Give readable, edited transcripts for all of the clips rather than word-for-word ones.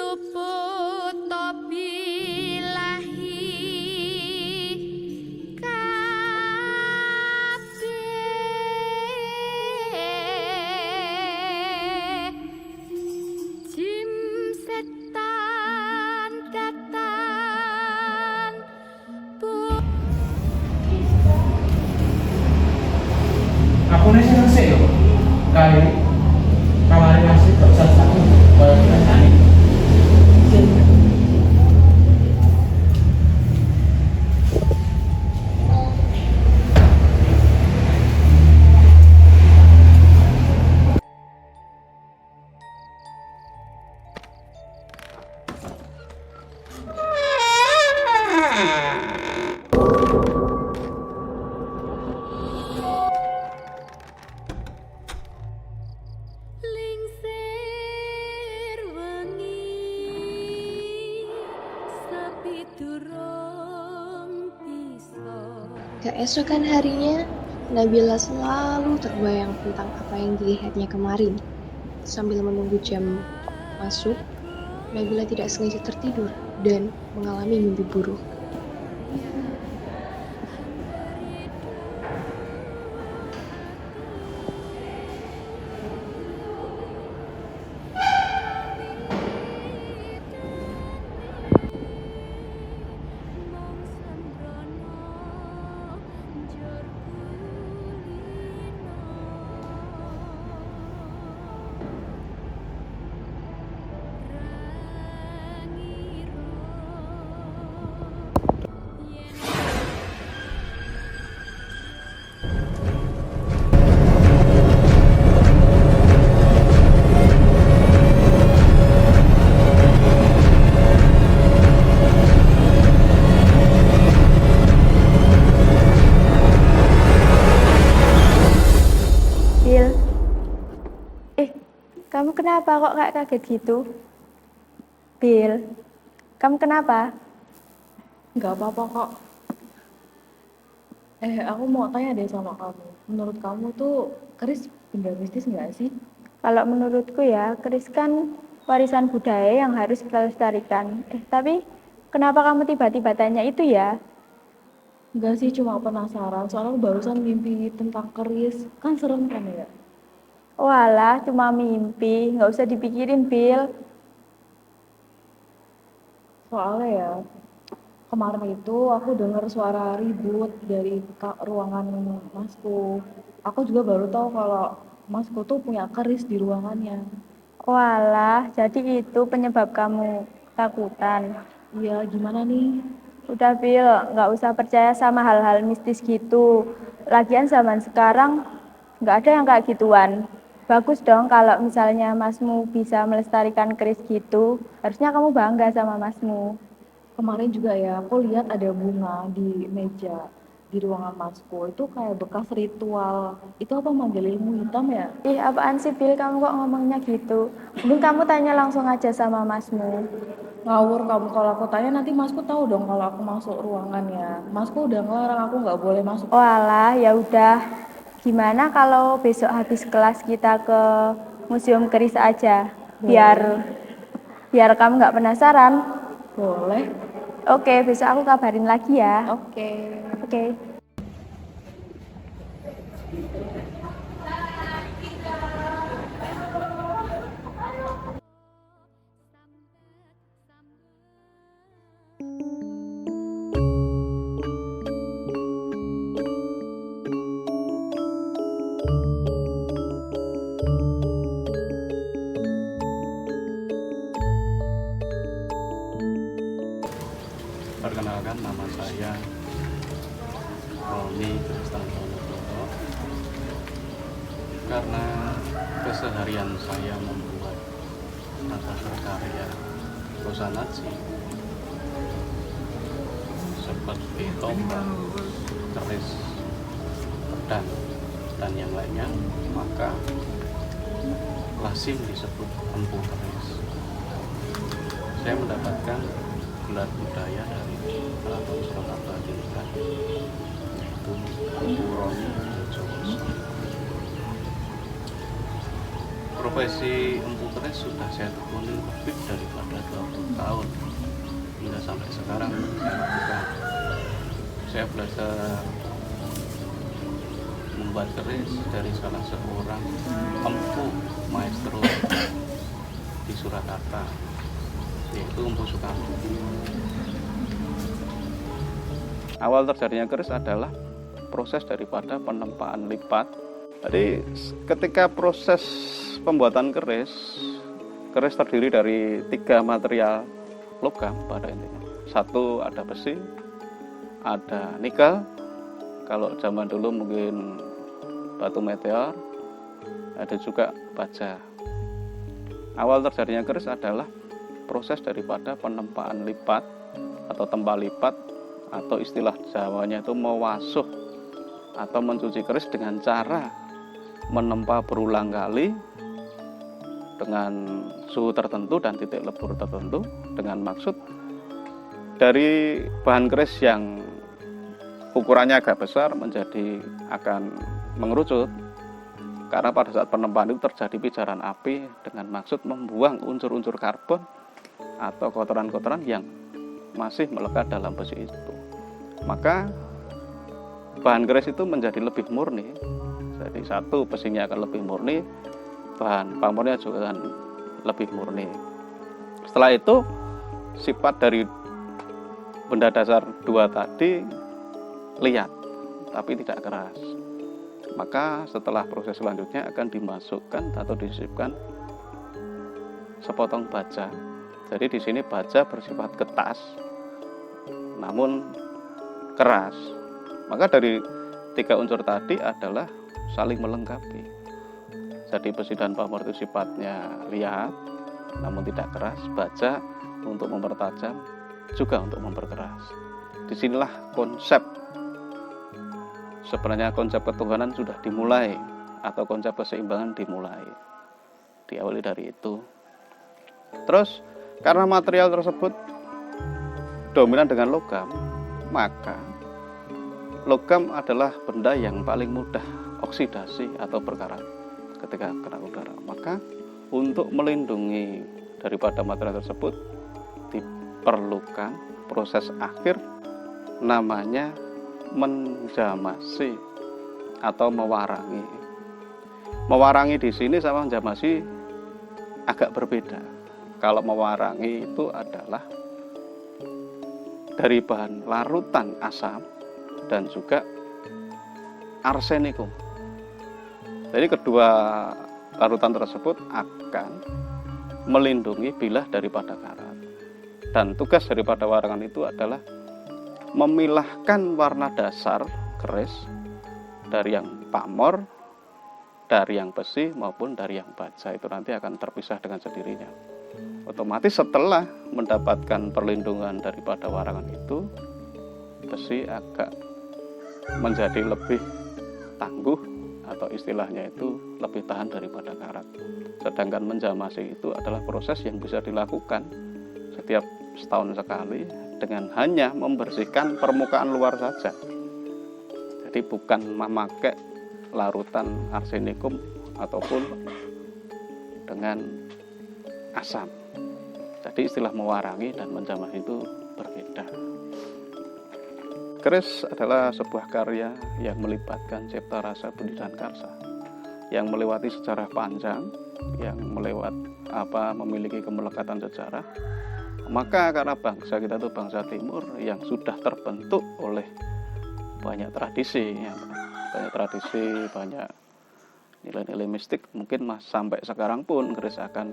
luput topi lahi kabeh jim setan datan bu Aku nih selesai yo. Kali kemarin masih tak satu kalau rasanya. lingsir wengi sepi durung bisa. Keesokan harinya, Nabila selalu terbayang tentang apa yang dilihatnya kemarin. Sambil menunggu jam masuk, Nabila tidak sengaja tertidur dan mengalami mimpi buruk. Bil, kamu kenapa kok kayak kaget gitu? Bil, kamu kenapa? Nggak apa-apa kok. Aku mau tanya deh sama kamu. Menurut kamu tuh keris benda mistis nggak sih? Kalau menurutku ya, keris kan warisan budaya yang harus kita lestarikan. Tapi kenapa kamu tiba-tiba tanya itu ya? Nggak sih, cuma penasaran. Soalnya aku barusan mimpi tentang keris. Kan serem kan ya? Walah, cuma mimpi, nggak usah dipikirin, Bil. Soalnya ya, kemarin itu aku dengar suara ribut dari ruangan masku. Aku juga baru tahu kalau masku tuh punya keris di ruangannya. Walah, jadi itu penyebab kamu takutan. Iya, gimana nih? Udah, Bil, nggak usah percaya sama hal-hal mistis gitu. Lagian zaman sekarang nggak ada yang kayak gituan. Bagus dong kalau misalnya masmu bisa melestarikan keris gitu. Harusnya kamu bangga sama masmu. Kemarin juga ya, aku lihat ada bunga di meja di ruangan masku. Itu kayak bekas ritual. Itu apa manggil ilmu hitam ya? Ih, apaan sih, Bil? Kamu kok ngomongnya gitu? Mending kamu tanya langsung aja sama masmu. Ngawur kamu, kalau aku tanya nanti masku tahu dong kalau aku masuk ruangannya. Masku udah ngelarang aku nggak boleh masuk. Walah, ya udah. Gimana kalau besok habis kelas kita ke Museum Keris aja? Biar kamu nggak penasaran. Boleh? Oke, besok aku kabarin lagi ya. Oke. Oke. Perkenalkan, nama saya Roni Kristanto. Karena keseharian saya membuat atau berkarya Rosanatsi seperti tombak, keris, pedang, dan yang lainnya, maka lazim disebut empu keris. Saya mendapatkan gelar budaya dari Keraton Surakarta Dilihat, yaitu Empu Roni Jojowoso. Profesi empu keris sudah saya tekuni lebih daripada 20 tahun hingga sampai sekarang saya lakukan. Saya belajar membuat keris dari salah seorang empu maestro di Surakarta, yaitu Empu Sukamti. Awal terjadinya keris adalah proses daripada penempaan lipat. Jadi ketika proses pembuatan keris terdiri dari 3 material logam pada intinya. Satu ada besi, ada nikel, kalau zaman dulu mungkin batu meteor, ada juga baja. Awal terjadinya keris adalah proses daripada penempaan lipat atau tempa lipat, atau istilah Jawanya itu mewasuh atau mencuci keris dengan cara menempa berulang kali dengan suhu tertentu dan titik lebur tertentu, dengan maksud dari bahan keris yang ukurannya agak besar menjadi akan mengerucut, karena pada saat penempaan itu terjadi pijaran api dengan maksud membuang unsur-unsur karbon atau kotoran-kotoran yang masih melekat dalam besi itu. Maka bahan keris itu menjadi lebih murni. Jadi satu, besinya akan lebih murni, bahan pamornya juga akan lebih murni. Setelah itu sifat dari benda dasar 2 tadi liat tapi tidak keras. Maka setelah proses selanjutnya akan dimasukkan atau disisipkan sepotong baja. Jadi di sini baja bersifat getas namun keras. Maka dari 3 unsur tadi adalah saling melengkapi. Jadi besi dan pamor itu sifatnya liat namun tidak keras, baja untuk mempertajam juga untuk memperkeras. Disinilah sebenarnya konsep ketuhanan sudah dimulai, atau konsep keseimbangan dimulai, diawali dari itu. Terus karena material tersebut dominan dengan logam, maka logam adalah benda yang paling mudah oksidasi atau berkarat ketika kena udara. Maka untuk melindungi daripada material tersebut diperlukan proses akhir namanya menjamasi atau mewarangi. Mewarangi di sini sama menjamasi agak berbeda. Kalau mewarangi itu adalah dari bahan larutan asam dan juga arsenikum. Jadi kedua larutan tersebut akan melindungi bilah daripada karat. Dan tugas daripada warangan itu adalah memilahkan warna dasar keris dari yang pamor, dari yang besi maupun dari yang baja. Itu nanti akan terpisah dengan sendirinya. Otomatis setelah mendapatkan perlindungan daripada warangan itu, besi agak menjadi lebih tangguh atau istilahnya itu lebih tahan daripada karat. Sedangkan menjamasi itu adalah proses yang bisa dilakukan setiap setahun sekali dengan hanya membersihkan permukaan luar saja. Jadi bukan memakai larutan arsenikum ataupun dengan asam. Jadi istilah mewarangi dan menjamasi itu berbeda. Keris adalah sebuah karya yang melibatkan cipta rasa budi dan karsa, yang melewati sejarah panjang, yang memiliki kemelekatan sejarah. Maka karena bangsa kita itu bangsa timur yang sudah terbentuk oleh banyak tradisi, banyak nilai-nilai mistik, mungkin sampai sekarang pun keris akan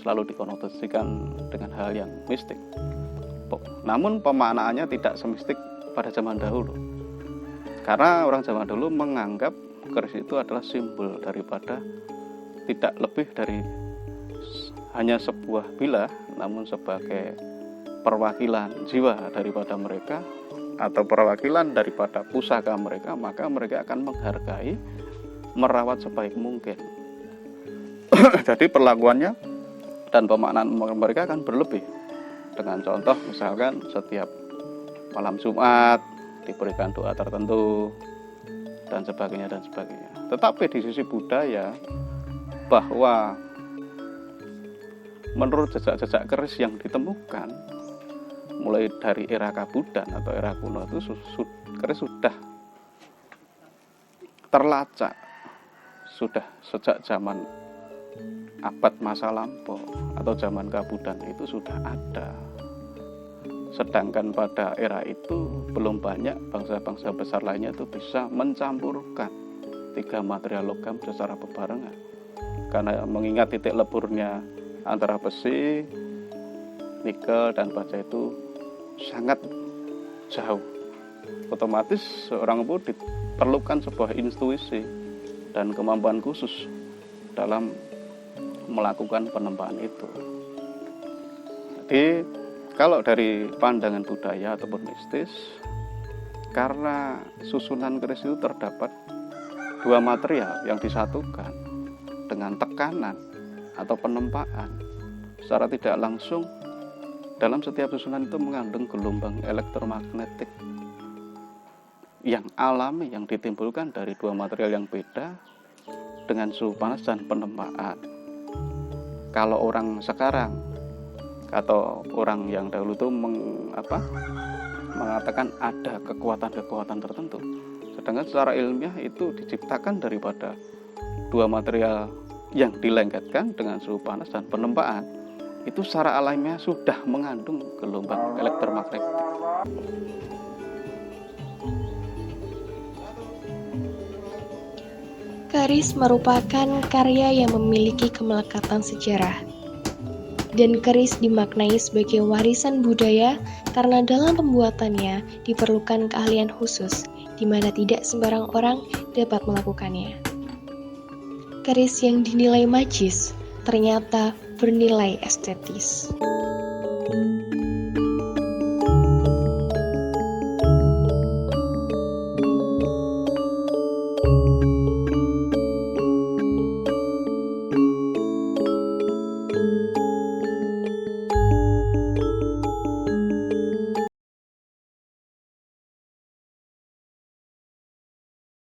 selalu dikonotasikan dengan hal yang mistik. Namun pemaknaannya tidak semistik pada zaman dahulu, karena orang zaman dulu menganggap keris itu adalah simbol daripada tidak lebih dari hanya sebuah bilah, namun sebagai perwakilan jiwa daripada mereka atau perwakilan daripada pusaka mereka. Maka mereka akan menghargai, merawat sebaik mungkin. Jadi perlakuannya dan pemaknaan mereka akan berlebih. Dengan contoh misalkan setiap malam Jumat diberikan doa tertentu dan sebagainya. Tetapi di sisi budaya, bahwa menurut jejak-jejak keris yang ditemukan mulai dari era Kabudan atau era kuno itu keris sudah terlacak, sudah sejak zaman abad masa lampau atau zaman Kabudan itu sudah ada. Sedangkan pada era itu belum banyak bangsa-bangsa besar lainnya itu bisa mencampurkan 3 material logam secara bebarengan. Karena mengingat titik leburnya antara besi, nikel, dan baja itu sangat jauh. Otomatis seorang itu diperlukan sebuah intuisi dan kemampuan khusus dalam melakukan penempaan itu. Jadi kalau dari pandangan budaya ataupun mistis, karena susunan keris itu terdapat 2 material yang disatukan dengan tekanan atau penempaan, secara tidak langsung dalam setiap susunan itu mengandung gelombang elektromagnetik yang alami yang ditimbulkan dari 2 material yang beda dengan suhu panas dan penempaan. Kalau orang sekarang atau orang yang dahulu itu mengatakan ada kekuatan-kekuatan tertentu, sedangkan secara ilmiah itu diciptakan daripada 2 material yang dilengketkan dengan suhu panas dan penempaan. Itu secara alamiah sudah mengandung gelombang elektromagnetik. Keris merupakan karya yang memiliki kemelekatan sejarah. Dan keris dimaknai sebagai warisan budaya karena dalam pembuatannya diperlukan keahlian khusus, di mana tidak sembarang orang dapat melakukannya. Keris yang dinilai magis ternyata bernilai estetis.